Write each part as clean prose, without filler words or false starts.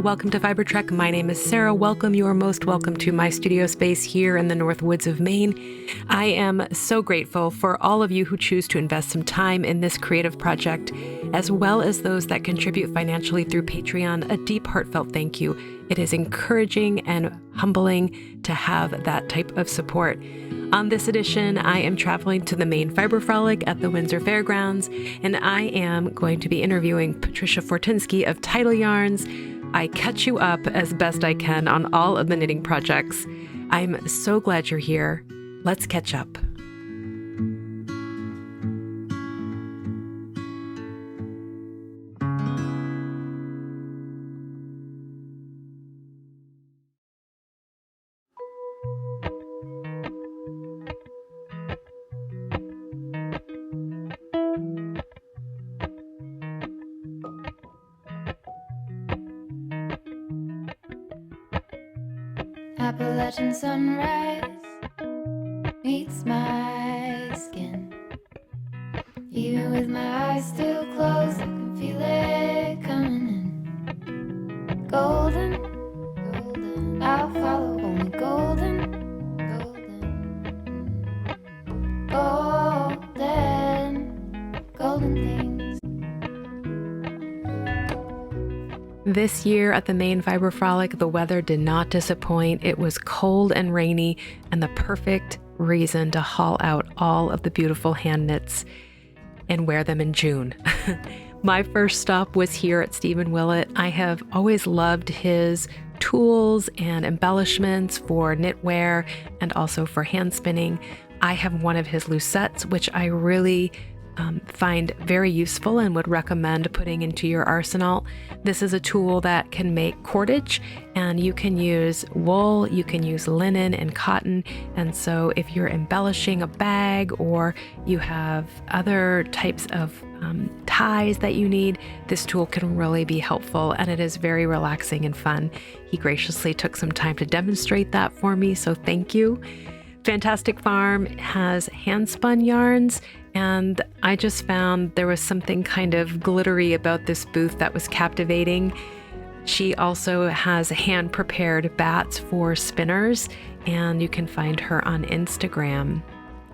welcome to Fiber Trek. My name is Sarah. Welcome. You are most welcome to my studio space here in the North Woods of Maine. I am so grateful for all of you who choose to invest some time in this creative project, as well as those that contribute financially through Patreon. A deep, heartfelt thank you. It is encouraging and humbling to have that type of support. On this edition, I am traveling to the Maine Fiber Frolic at the Windsor Fairgrounds, and I am going to be interviewing Patricia of Tidal Yarns. I catch you up as best I can on all of the knitting projects. I'm so glad you're here. Let's catch up. Appalachian sunrise meets my skin. Even with my eyes still closed, I can feel it coming in. Golden, golden, I'll follow only golden, golden, golden, golden things. This year at the Maine Fiber Frolic, the weather did not disappoint. It was cold and rainy, and the perfect reason to haul out all of the beautiful hand knits and wear them in June. My first stop was here at Stephen Willett. I have always loved his tools and embellishments for knitwear and also for hand spinning. I have one of his loose sets, which I really find very useful and would recommend putting into your arsenal. This is a tool that can make cordage, and you can use wool, you can use linen and cotton. And so if you're embellishing a bag or you have other types of ties that you need, this tool can really be helpful, and it is very relaxing and fun. He graciously took some time to demonstrate that for me, so thank you. Fantastic Farm has hand spun yarns, and I just found there was something kind of glittery about this booth that was captivating. She also has hand prepared bats for spinners, and you can find her on Instagram.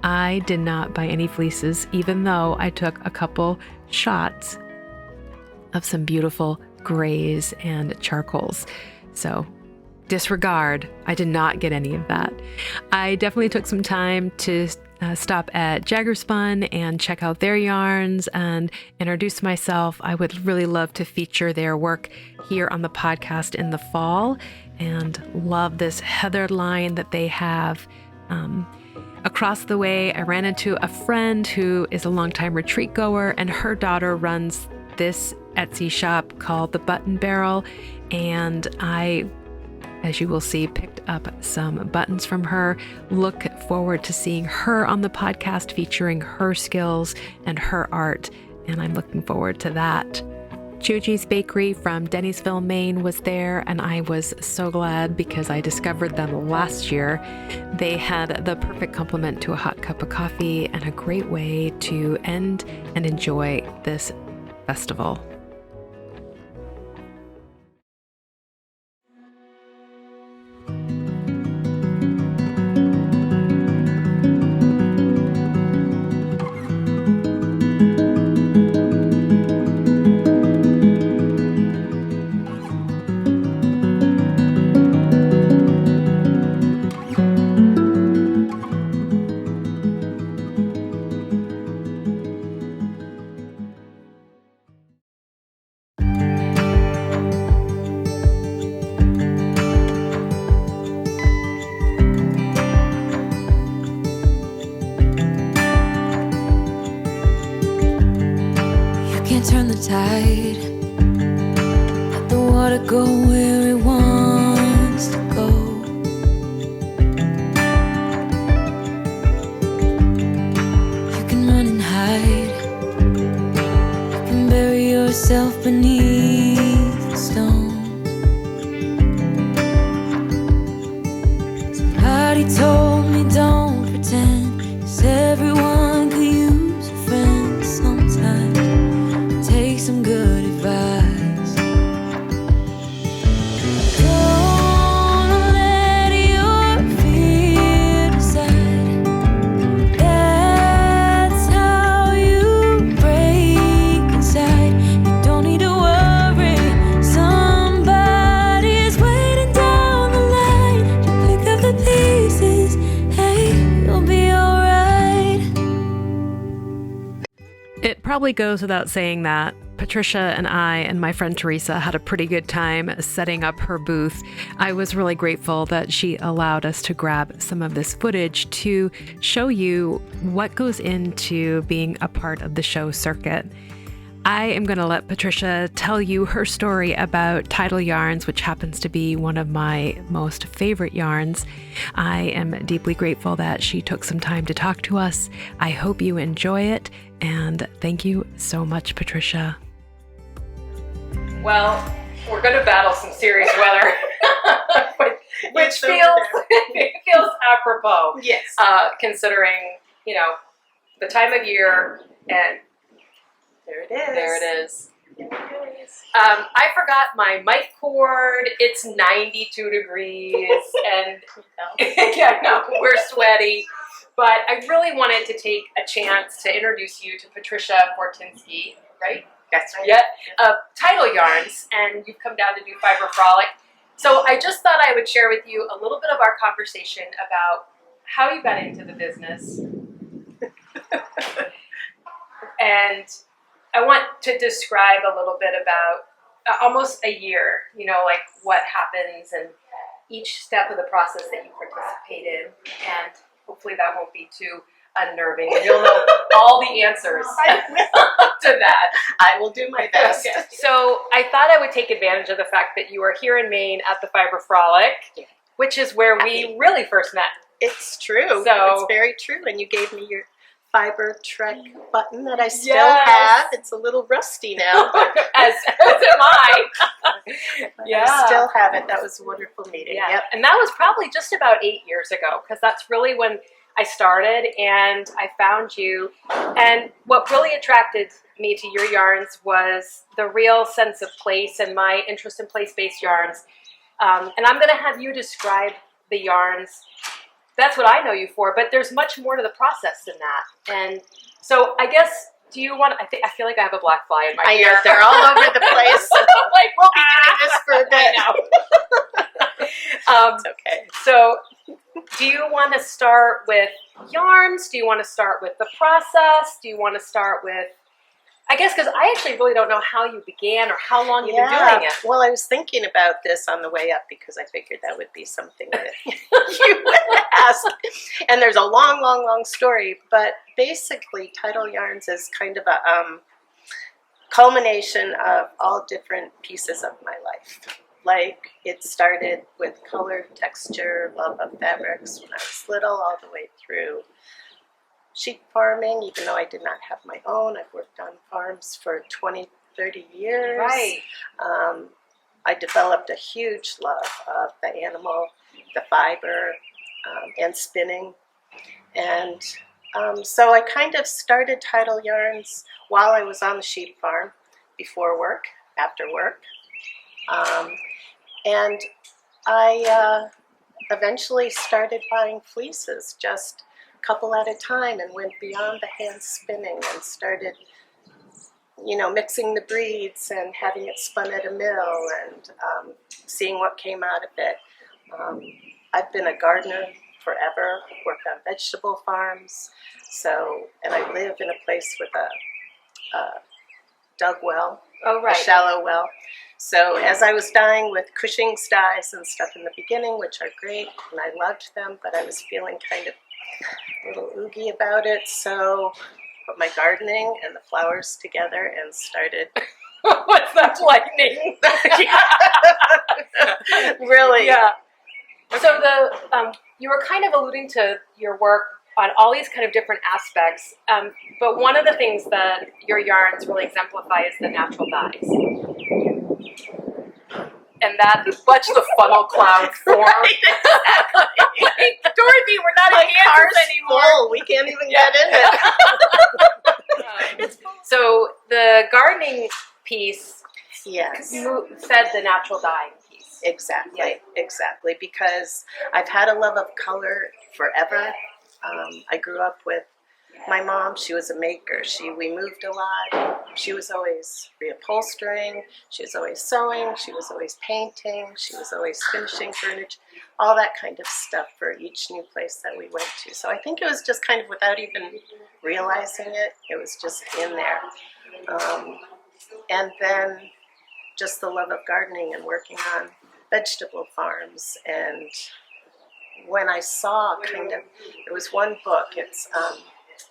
I did not buy any fleeces, even though I took a couple shots of some beautiful grays and charcoals. So disregard, I did not get any of that. I definitely took some time to stop at Jaggerspun and check out their yarns and introduce myself. I would really love to feature their work here on the podcast in the fall, and love this heathered line that they have. Across the way, I ran into a friend who is a longtime retreat goer, and her daughter runs this Etsy shop called The Button Barrel, and I, as you will see, picked up some buttons from her. Look forward to seeing her on the podcast, featuring her skills and her art, and I'm looking forward to that. Chuji's Bakery from Dennisville, Maine was there, and I was so glad because I discovered them last year. They had the perfect complement to a hot cup of coffee and a great way to end and enjoy this festival. Turn the tide, let the water go where it wants to go. You can run and hide, you can bury yourself beneath the stones. Somebody told me don't pretend, 'cause everyone could use a friend sometimes. Take some good advice. probably goes without saying that Patricia and I and my friend Teresa had a pretty good time setting up her booth. I was really grateful that she allowed us to grab some of this footage to show you what goes into being a part of the show circuit. I am going to let Patricia tell you her story about Tidal Yarns, which happens to be one of my most favorite yarns. I am deeply grateful that she took some time to talk to us. I hope you enjoy it, and thank you so much, Patricia. Well, we're going to battle some serious weather, which feels apropos. Yes. Considering, you know, the time of year, and There it is. there it is. There it is. I forgot my mic cord. It's 92 degrees, and yeah, no, we're sweaty. But I really wanted to take a chance to introduce you to Patricia Fortinsky, right? That's right. Yeah, Tidal Yarns, and you've come down to do Fiber Frolic. So I just thought I would share with you a little bit of our conversation about how you got into the business. And I want to describe a little bit about almost a year, you know, like what happens and each step of the process that you participate in. And hopefully that won't be too unnerving. And you'll know all the answers to that. I will do my best. Okay. So I thought I would take advantage of the fact that you are here in Maine at the Fiber Frolic, Yeah. which is where we really first met. It's true. So- it's very true. And you gave me your Fiber Trek button that I still Yes. have. It's a little rusty now, but as am I. Yeah. I still have it. That was a wonderful meeting. Yeah, Yep. and that was probably just about 8 years ago, because that's really when I started and I found you. And what really attracted me to your yarns was the real sense of place and my interest in place-based yarns. And I'm going to have you describe the yarns. That's what I know you for, but there's much more to the process than that. And so I guess, do you want, I feel like I have a black fly in my I ear. know. They're all over the place. Like, We'll be doing this for a bit. I know. It's okay. So do you want to start with yarns? Do you want to start with the process? Do you want to start with, I guess, because I actually really don't know how you began or how long you've been doing it. Well, I was thinking about this on the way up because I figured that would be something that you would ask. And there's a long, long, long story. But basically, Tidal Yarns is kind of a culmination of all different pieces of my life. Like, it started with color, texture, love of fabrics when I was little, all the way through sheep farming, even though I did not have my own. I've worked on farms for 20, 30 years. Right. I developed a huge love of the animal, the fiber, and spinning. And so I kind of started Tidal Yarns while I was on the sheep farm, before work, after work. And I eventually started buying fleeces, just couple at a time, and went beyond the hand spinning and started, you know, mixing the breeds and having it spun at a mill and seeing what came out of it. I've been a gardener forever, worked on vegetable farms, and I live in a place with a dug well, Oh, right. a shallow well. So as I was dying with Cushing's dyes and stuff in the beginning, which are great, and I loved them, but I was feeling kind of a little oogie about it, so put my gardening and the flowers together and started. What's that lightning? Really? Yeah. So you were kind of alluding to your work on all these kind of different aspects, but one of the things that your yarns really exemplify is the natural dyes. And that, watch the funnel cloud form. Right, exactly. Like, Dorothy, we're not My in Kansas car's anymore. full. We can't even get in it. So the gardening piece Yes. fed the natural dyeing piece. Exactly, Yeah. exactly. Because I've had a love of color forever. I grew up with my mom, she was a maker. We moved a lot. She was always reupholstering. She was always sewing. She was always painting. She was always finishing furniture, all that kind of stuff for each new place that we went to. So I think it was just kind of without even realizing it, it was just in there. And then just the love of gardening and working on vegetable farms. And when I saw there was one book, it's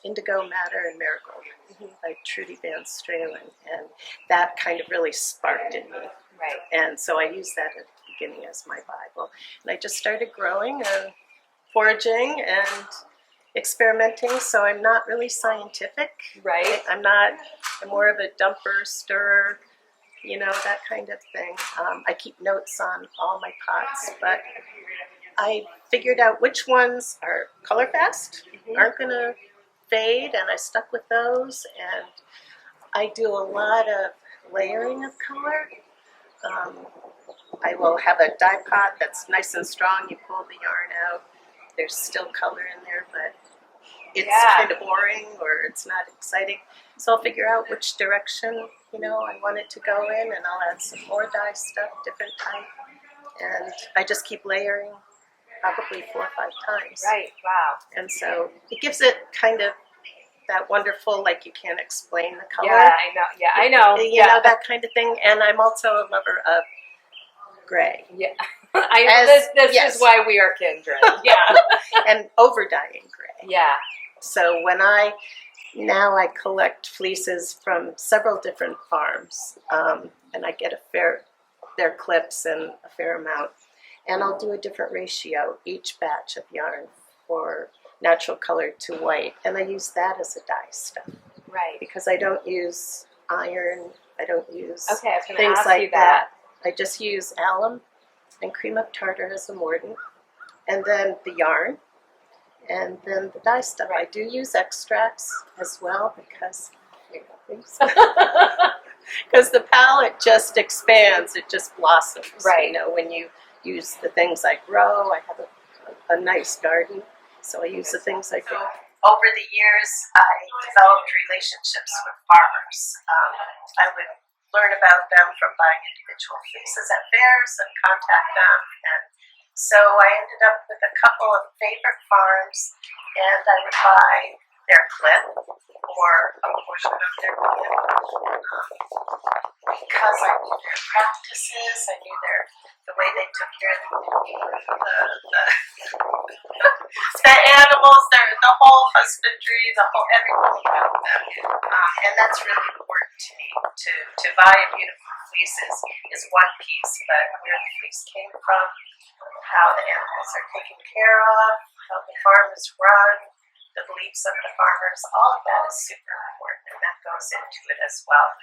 Indigo, Madder, and Marigold by Trudy Van Stralen, and that kind of really sparked in me. Right. And so I used that at the beginning as my Bible. And I just started growing and foraging and experimenting, so I'm not really scientific. Right. I'm more of a dumper, stirrer, that kind of thing. I keep notes on all my pots, but I figured out which ones are color fast, aren't going to fade, and I stuck with those. And I do a lot of layering of color. I will have a dye pot that's nice and strong. You pull the yarn out, there's still color in there, but it's kind of boring or it's not exciting. So I'll figure out which direction, I want it to go in, and I'll add some more dye stuff, different type. And I just keep layering probably 4 or 5 times. Right, wow. And so it gives it kind of that wonderful, like you can't explain the color. Yeah, I know. Yeah, I know. You know, that kind of thing. And I'm also a lover of gray. Yeah. This yes. is why we are kindred. Yeah. And over-dyeing gray. Yeah. So when I collect fleeces from several different farms, and I get their clips and a fair amount. And I'll do a different ratio each batch of yarn for natural color to white. And I use that as a dye stuff. Right. Because I don't use iron, I don't use things like that. I just use alum and cream of tartar as a mordant, and then the yarn, and then the dye stuff. Right. I do use extracts as well because the palette just expands, it just blossoms. Right. When you use the things I grow, I have a nice garden, so I use the things I grow. Over the years, I developed relationships with farmers. I would learn about them from buying individual fleeces at fairs and contact them. And so I ended up with a couple of favorite farms, and I would buy their clip or a portion of their clip because I knew their practices, I knew the way they took care of the animals, the whole husbandry, everything about them. And that's really important to me. To buy a beautiful fleece is one piece, but where the fleece came from, how the animals are taken care of, how the farm is run, the beliefs of the farmers, all of that is super important, and that goes into it as well.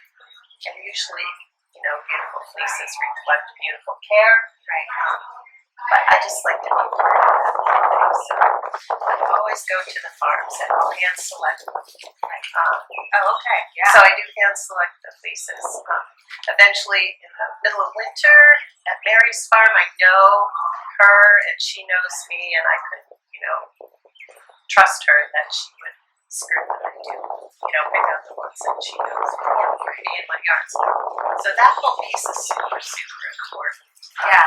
And usually, beautiful fleeces reflect beautiful care. Right. But I just like to be part of that. So I always go to the farms and I'll hand select them. So I do hand select the fleeces. Eventually, in the middle of winter, at Mary's farm, I know her and she knows me, and I could, trust her that she would skirt them and pick out the ones that she knows are pretty in my yards. So that whole piece is super, super important. Yeah.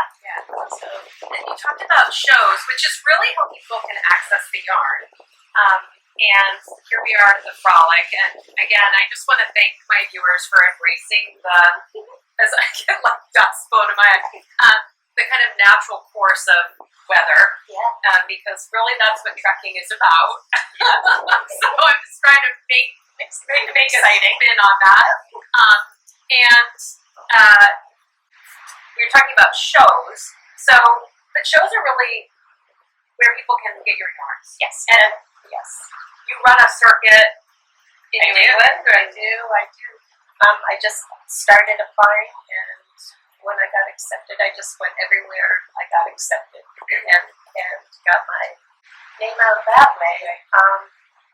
So, and you talked about shows, which is really how people can access the yarn. And here we are at the Frolic, and again, I just want to thank my viewers for embracing as I get like dust blown in my eye, the kind of natural course of weather, because really that's what trekking is about. So I'm just trying to make a spin on that. We were talking about shows, but shows are really where people can get your yarns. Yes. And you run a circuit in New England? I do. I just started applying, and when I got accepted, I just went everywhere I got accepted and got my name out that way.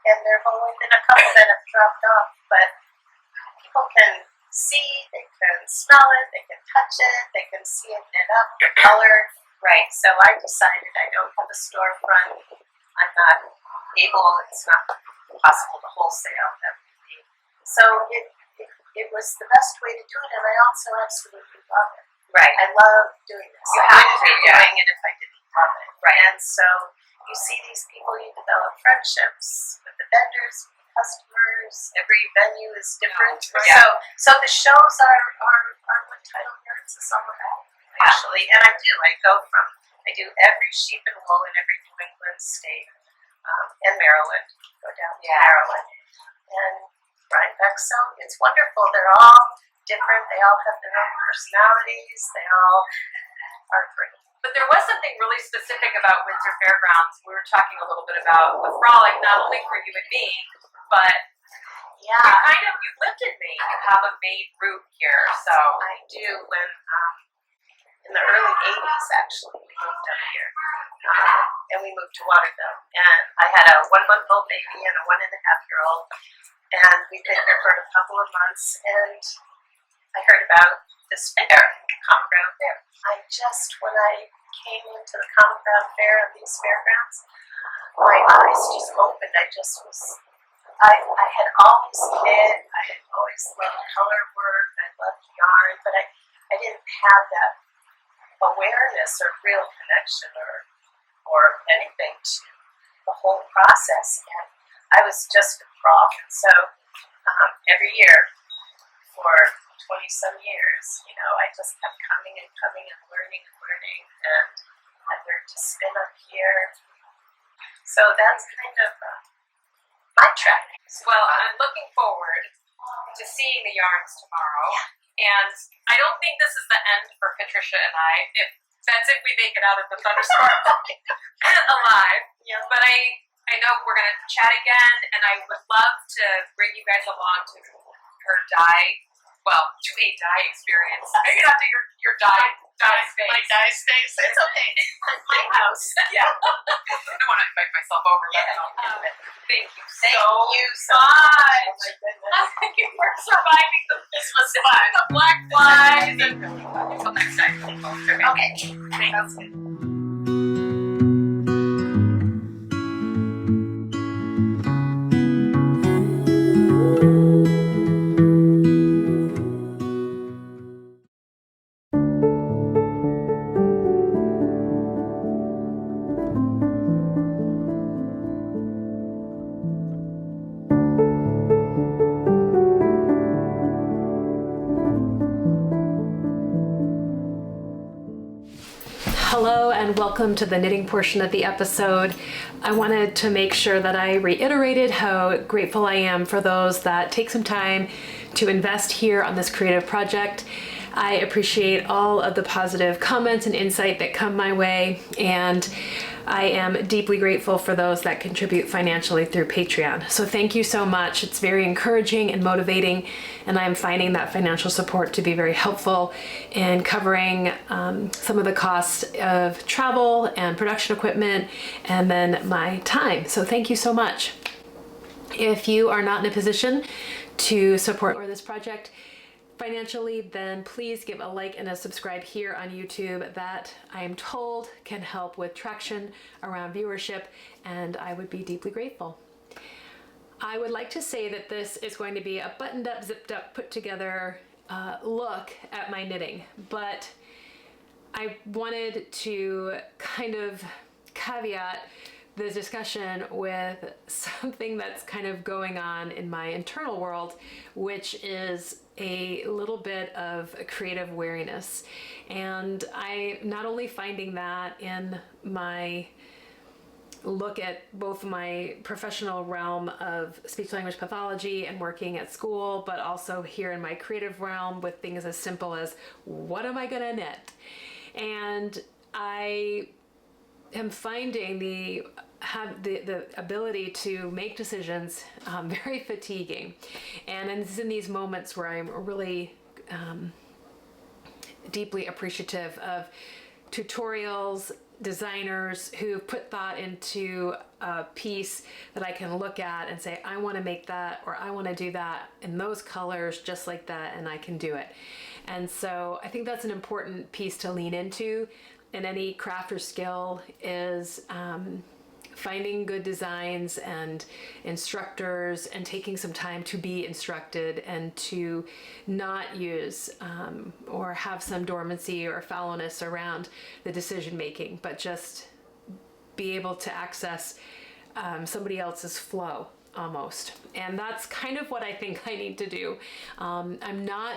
And there have only been a couple that have dropped off, but people can see, they can smell it, they can touch it, they can see it knit up, the color. Right. So I decided I don't have a storefront. I'm not able, it's not possible to wholesale. That would be. So it was the best way to do it, and I also absolutely love it. Right. I love doing this. You I have wouldn't to, be yeah. doing it if I didn't love it. Right. And so you see these people, you develop friendships with the vendors, with the customers. Every venue is different. Yeah. So the shows are what Tidal Yarns is all about, actually. And I do every sheep and wool in every New England state, and Maryland. Go down to Maryland and Rhinebeck. So it's wonderful. They're all different. They all have their own personalities. They all are great. But there was something really specific about Windsor Fairgrounds. We were talking a little bit about the frolic, not only for you and me, but Yeah, you lived in Maine. You have a Maine root here, so I do. When in the early '80s, actually, we moved up here, and we moved to Waterville. And I had a 1-month-old baby and a 1.5-year-old, and we'd been here for a couple of months, and I heard about this fair, Common Ground Fair. When I came into the Common Ground Fair of these fairgrounds, my eyes just opened. I had always knit, I had always loved color work, I loved yarn, but I didn't have that awareness or real connection or anything to the whole process. And I was just enthralled. And so every year for 20-some years, I just kept coming and learning. And I learned to spin up here. So that's kind of my track. well, I'm looking forward to seeing the yarns tomorrow. And I don't think this is the end for Patricia and I. If we make it out of the thunderstorm alive. Yeah. But I know we're gonna chat again, and I would love to bring you guys along to her to a dye experience. Maybe not to your dye space. My dye space. It's okay. My house. Yeah. I don't want to invite myself over. But, thank you Thank so you so much. much. Oh my goodness. Thank you for surviving This was fun. the black flies. Until next time. Okay. Sounds good. Hello and welcome to the knitting portion of the episode. I wanted to make sure that I reiterated how grateful I am for those that take some time to invest here on this creative project. I appreciate all of the positive comments and insight that come my way, and I am deeply grateful for those that contribute financially through Patreon. So thank you so much. It's very encouraging and motivating, and I'm finding that financial support to be very helpful in covering some of the costs of travel and production equipment, and then my time. So thank you so much. If you are not in a position to support this project financially, then please give a like and a subscribe here on YouTube. That, I am told, can help with traction around viewership, and I would be deeply grateful. I would like to say that this is going to be a buttoned up, zipped up, put together look at my knitting, but I wanted to kind of caveat the discussion with something that's kind of going on in my internal world, which is a little bit of a creative wariness. And I not only finding that in my look at both my professional realm of speech language pathology and working at school, but also here in my creative realm with things as simple as, what am I gonna knit? And I am finding the ability to make decisions very fatiguing. And it's in these moments where I'm really deeply appreciative of tutorials, designers who put thought into a piece that I can look at and say, I want to make that, or I want to do that in those colors just like that, and I can do it. And so I think that's an important piece to lean into in any craft or skill, is finding good designs and instructors and taking some time to be instructed and to not use or have some dormancy or fallowness around the decision making, but just be able to access somebody else's flow almost. And that's kind of what I think I need to do. I'm not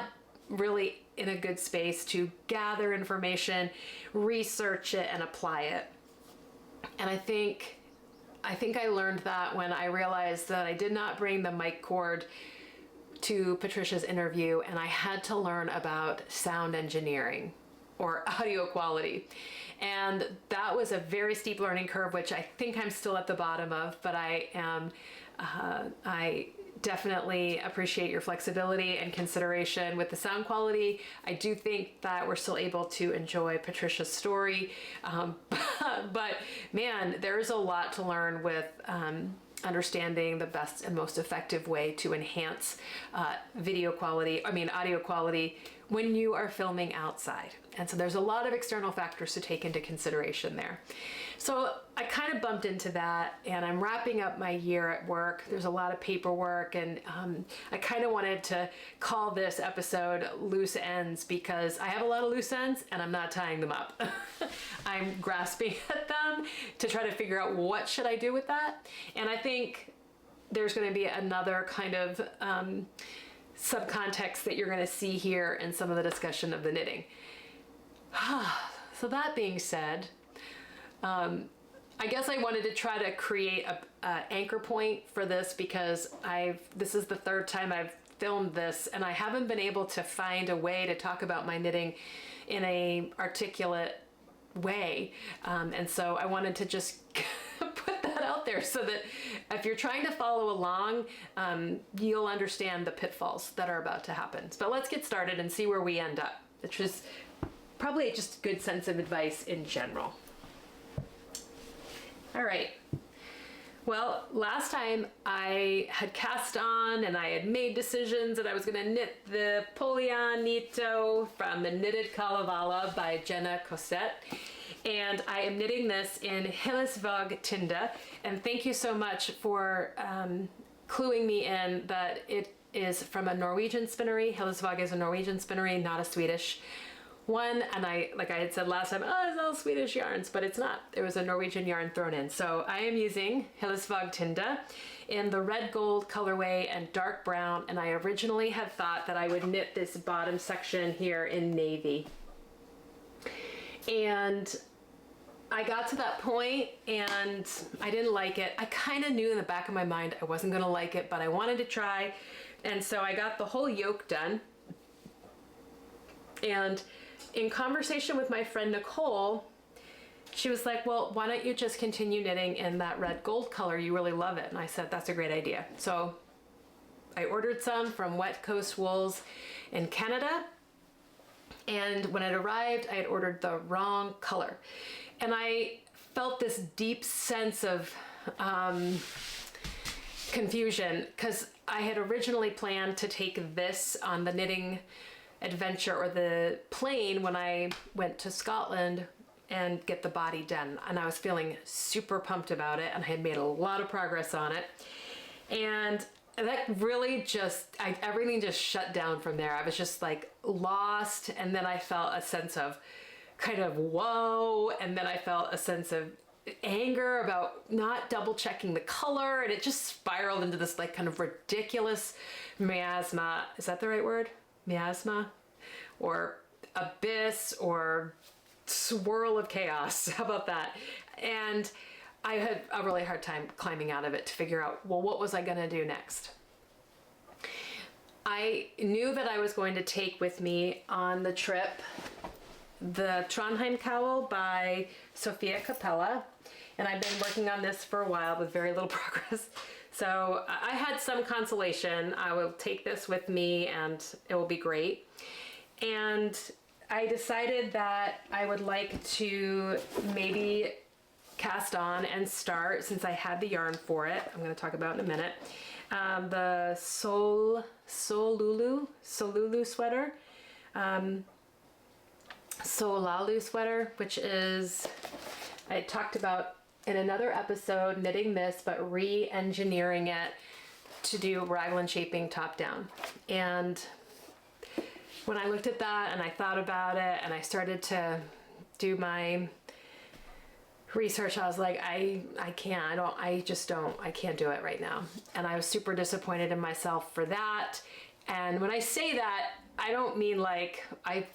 really in a good space to gather information, research it, and apply it. And I think I learned that when I realized that I did not bring the mic cord to Patricia's interview, and I had to learn about sound engineering or audio quality. And that was a very steep learning curve, which I think I'm still at the bottom of, but I definitely appreciate your flexibility and consideration with the sound quality. I do think that we're still able to enjoy Patricia's story, but man, there's a lot to learn with understanding the best and most effective way to enhance audio quality when you are filming outside. And so there's a lot of external factors to take into consideration there. So I kind of bumped into that, and I'm wrapping up my year at work. There's a lot of paperwork, and I kind of wanted to call this episode Loose Ends because I have a lot of loose ends and I'm not tying them up. I'm grasping at them to try to figure out what should I do with that. And I think there's going to be another kind of subcontext that you're going to see here in some of the discussion of the knitting. So that being said, I guess I wanted to try to create a anchor point for this because this is the third time I've filmed this, and I haven't been able to find a way to talk about my knitting in a articulate way. And so I wanted to just put that out there so that if you're trying to follow along, you'll understand the pitfalls that are about to happen. But let's get started and see where we end up, which is probably just good sense of advice in general. All right. Well, last time I had cast on and I had made decisions that I was going to knit the Polianito from the Knitted Kalevala by Jenna Cosette. And I am knitting this in Hillesvåg Tinde. And thank you so much for cluing me in that it is from a Norwegian spinnery. Hillesvåg is a Norwegian spinnery, not a Swedish one. And like I had said last time, oh, it's all Swedish yarns, but it's not. There was a Norwegian yarn thrown in. So I am using Hillesvåg Tinde in the red gold colorway and dark brown. And I originally had thought that I would knit this bottom section here in navy. And I got to that point and I didn't like it. I kind of knew in the back of my mind I wasn't going to like it, but I wanted to try. And so I got the whole yoke done. And in conversation with my friend Nicole, she was like, well, why don't you just continue knitting in that red gold color? You really love it. And I said, that's a great idea. So I ordered some from Wet Coast Wools in Canada. And when it arrived, I had ordered the wrong color. And I felt this deep sense of confusion because I had originally planned to take this on the knitting adventure or the plane when I went to Scotland and get the body done. And I was feeling super pumped about it and I had made a lot of progress on it. And that really everything just shut down from there. I was just like lost. And then I felt a sense of kind of whoa. And then I felt a sense of anger about not double checking the color. And it just spiraled into this like kind of ridiculous miasma. Is that the right word? Miasma or abyss or swirl of chaos. How about that? And I had a really hard time climbing out of it to figure out, well, what was I going to do next? I knew that I was going to take with me on the trip the Trondheim cowl by Sofia Capella. And I've been working on this for a while with very little progress. So I had some consolation. I will take this with me and it will be great. And I decided that I would like to maybe cast on and start, since I had the yarn for it, I'm going to talk about in a minute, the Lalu sweater, Lalu sweater, which is, I talked about in another episode knitting this, but re-engineering it to do raglan shaping top down. And when I looked at that and I thought about it and I started to do my research, I was like, I can't do it right now. And I was super disappointed in myself for that. And when I say that, I don't mean like I,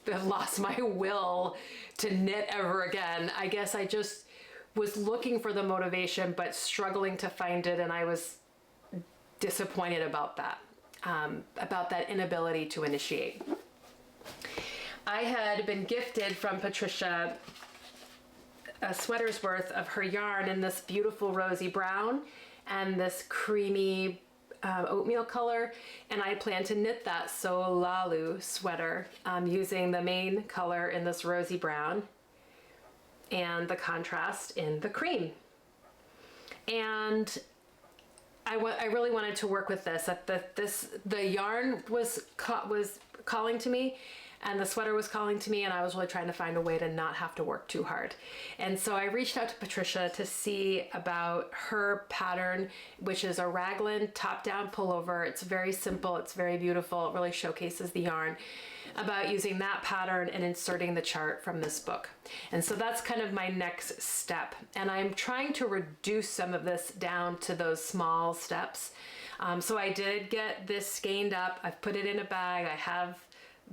have lost my will to knit ever again. I guess I just was looking for the motivation, but struggling to find it. And I was disappointed about that inability to initiate. I had been gifted from Patricia a sweater's worth of her yarn in this beautiful rosy brown and this creamy oatmeal color, and I plan to knit that Lalu sweater using the Maine color in this rosy brown and the contrast in the cream. And I really wanted to work with this. The yarn was calling to me, and the sweater was calling to me, and I was really trying to find a way to not have to work too hard. And so I reached out to Patricia to see about her pattern, which is a raglan top-down pullover. It's very simple, it's very beautiful, it really showcases the yarn, about using that pattern and inserting the chart from this book. And so that's kind of my next step. And I'm trying to reduce some of this down to those small steps. So I did get this skeined up, I've put it in a bag, I have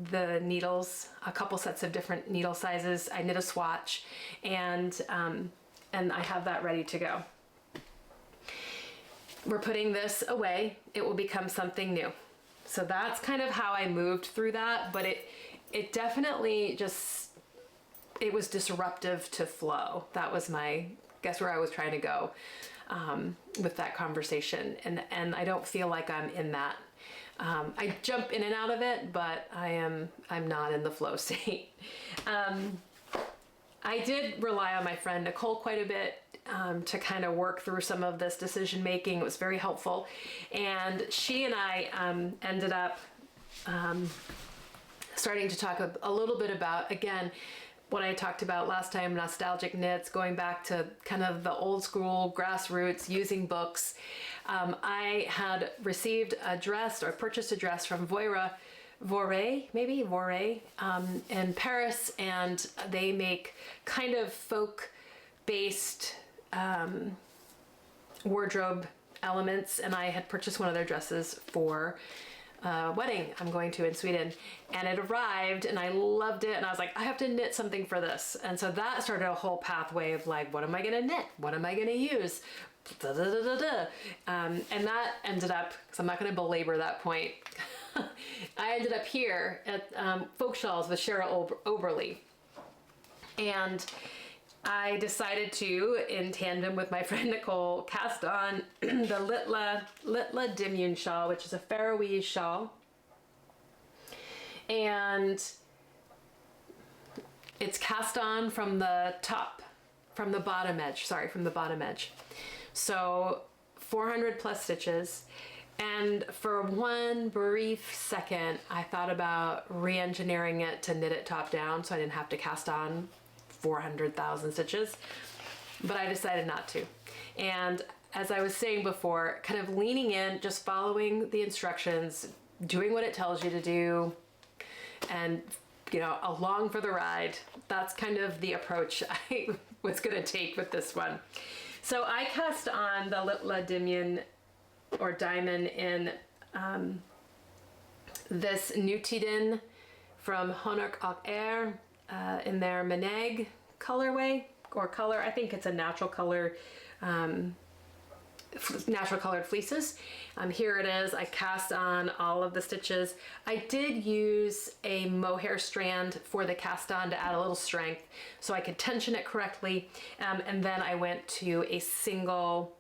the needles, a couple sets of different needle sizes. I knit a swatch, and I have that ready to go. We're putting this away. It will become something new. So that's kind of how I moved through that, but it definitely just, it was disruptive to flow. That was guess where I was trying to go with that conversation. And I don't feel like I'm in that. I jump in and out of it, but I'm not in the flow state. I did rely on my friend Nicole quite a bit to kind of work through some of this decision making. It was very helpful. And she and I ended up starting to talk a little bit about, again, what I talked about last time, nostalgic knits, going back to kind of the old school grassroots, using books. I had received a dress, or purchased a dress from Voré in Paris, and they make kind of folk-based wardrobe elements, and I had purchased one of their dresses for wedding I'm going to in Sweden, and it arrived and I loved it, and I was like, I have to knit something for this. And so that started a whole pathway of like, what am I gonna knit? What am I gonna use? And that ended up, because I'm not gonna belabor that point, I ended up here at Folk Shawls with Cheryl Oberly. And I decided to, in tandem with my friend Nicole, cast on the Littla Dimyun shawl, which is a Faroese shawl. And it's cast on from the bottom edge. So 400 plus stitches. And for one brief second, I thought about re-engineering it to knit it top down so I didn't have to cast on 400,000 stitches, but I decided not to. And as I was saying before, kind of leaning in, just following the instructions, doing what it tells you to do, and along for the ride. That's kind of the approach I was gonna take with this one. So I cast on the Littla Dimyun, or diamond, in this Nutiden from Honok Ak Air, in their Meneg colorway, or color. I think it's a natural color, natural colored fleeces. Here it is. I cast on all of the stitches. I did use a mohair strand for the cast on to add a little strength so I could tension it correctly. And then I went to a single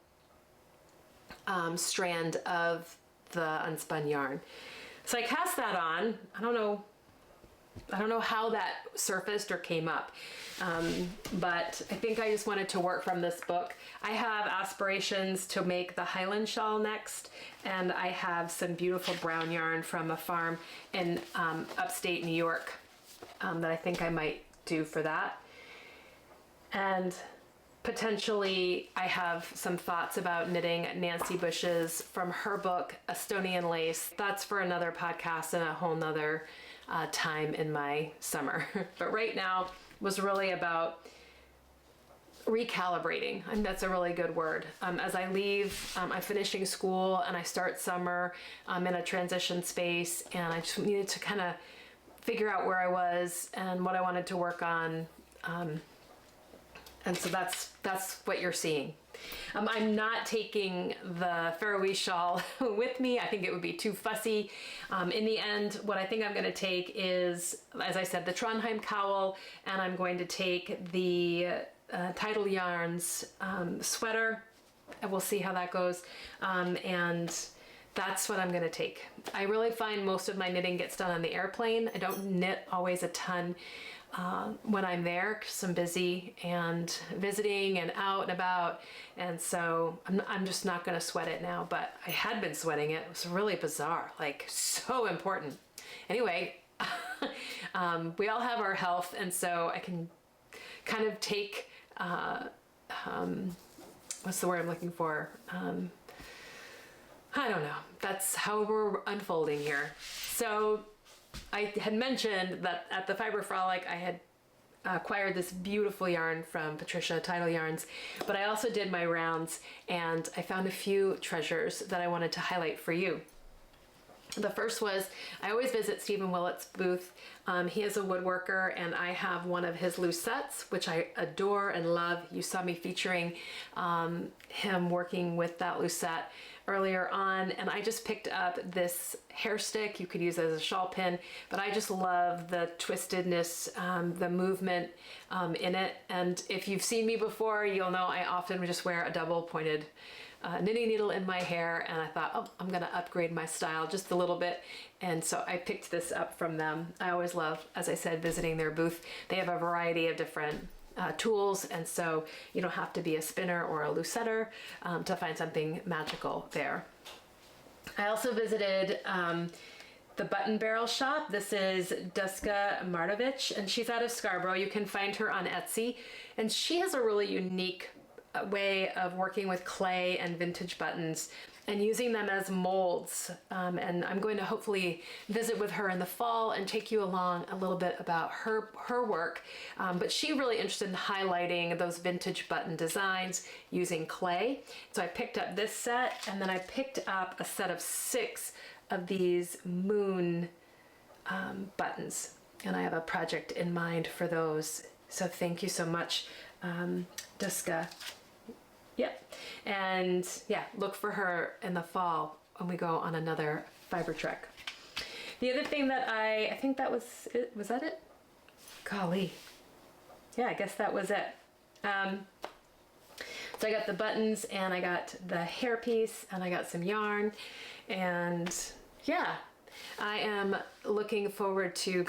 strand of the unspun yarn. So I cast that on. I don't know how that surfaced or came up, but I think I just wanted to work from this book. I have aspirations to make the Highland shawl next, and I have some beautiful brown yarn from a farm in upstate New York that I think I might do for that. And potentially I have some thoughts about knitting Nancy Bush's from her book, Estonian Lace. That's for another podcast and a whole nother time in my summer. But right now was really about recalibrating, and that's a really good word. As I leave, I'm finishing school and I start summer in a transition space, and I just needed to kind of figure out where I was and what I wanted to work on. And so that's what you're seeing. I'm not taking the Faroese shawl with me. I think it would be too fussy. In the end, what I think I'm going to take is, as I said, the Trondheim cowl, and I'm going to take the Tidal Yarns sweater, and we'll see how that goes. And that's what I'm going to take. I really find most of my knitting gets done on the airplane. I don't knit always a ton when I'm there because I'm busy and visiting and out and about, and so I'm just not going to sweat it now, but I had been sweating it. It was really bizarre, like so important. Anyway, we all have our health, and so I can kind of take what's the word I'm looking for? I don't know. That's how we're unfolding here. So I had mentioned that at the Fiber Frolic, I had acquired this beautiful yarn from Patricia of Tidal Yarns, but I also did my rounds and I found a few treasures that I wanted to highlight for you. The first was, I always visit Stephen Willett's booth. He is a woodworker, and I have one of his loose sets, which I adore and love. You saw me featuring him working with that loose set earlier on, and I just picked up this hair stick. You could use it as a shawl pin, but I just love the twistedness, the movement in it. And if you've seen me before, you'll know I often just wear a double pointed knitting needle in my hair, and I thought, oh, I'm gonna upgrade my style just a little bit, and so I picked this up from them. I always love, as I said, visiting their booth. They have a variety of different tools, and so you don't have to be a spinner or a loose setter to find something magical there. I also visited the Button Barrel shop. This is Duska Martovich, and she's out of Scarborough. You can find her on Etsy, and she has a really unique way of working with clay and vintage buttons and using them as molds. And I'm going to hopefully visit with her in the fall and take you along a little bit about her work. But she's really interested in highlighting those vintage button designs using clay. So I picked up this set, and then I picked up a set of 6 of these moon buttons. And I have a project in mind for those. So thank you so much, Duska. Yep. And yeah, look for her in the fall when we go on another fiber trek. The other thing that I think that was it. Was that it? Golly. Yeah, I guess that was it. So I got the buttons, and I got the hairpiece, and I got some yarn, and yeah, I am looking forward to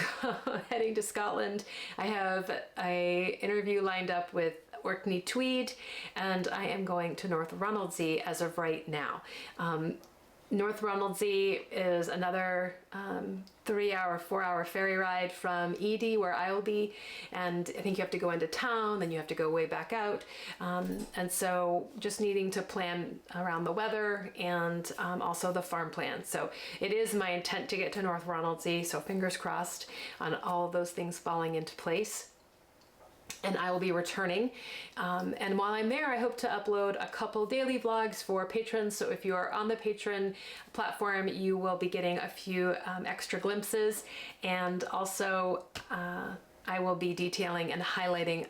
heading to Scotland. I have an interview lined up with Orkney Tweed, and I am going to North Ronaldsay as of right now. North Ronaldsay is another 3-hour, 4-hour ferry ride from Edy, where I will be, and I think you have to go into town, then you have to go way back out, and so just needing to plan around the weather and also the farm plan. So it is my intent to get to North Ronaldsay, so fingers crossed on all of those things falling into place. And I will be returning. And while I'm there, I hope to upload a couple daily vlogs for patrons. So if you are on the Patron platform, you will be getting a few extra glimpses. And also, I will be detailing and highlighting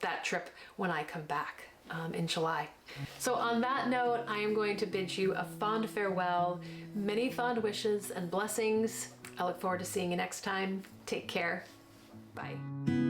that trip when I come back in July. So on that note, I am going to bid you a fond farewell, many fond wishes and blessings. I look forward to seeing you next time. Take care. Bye.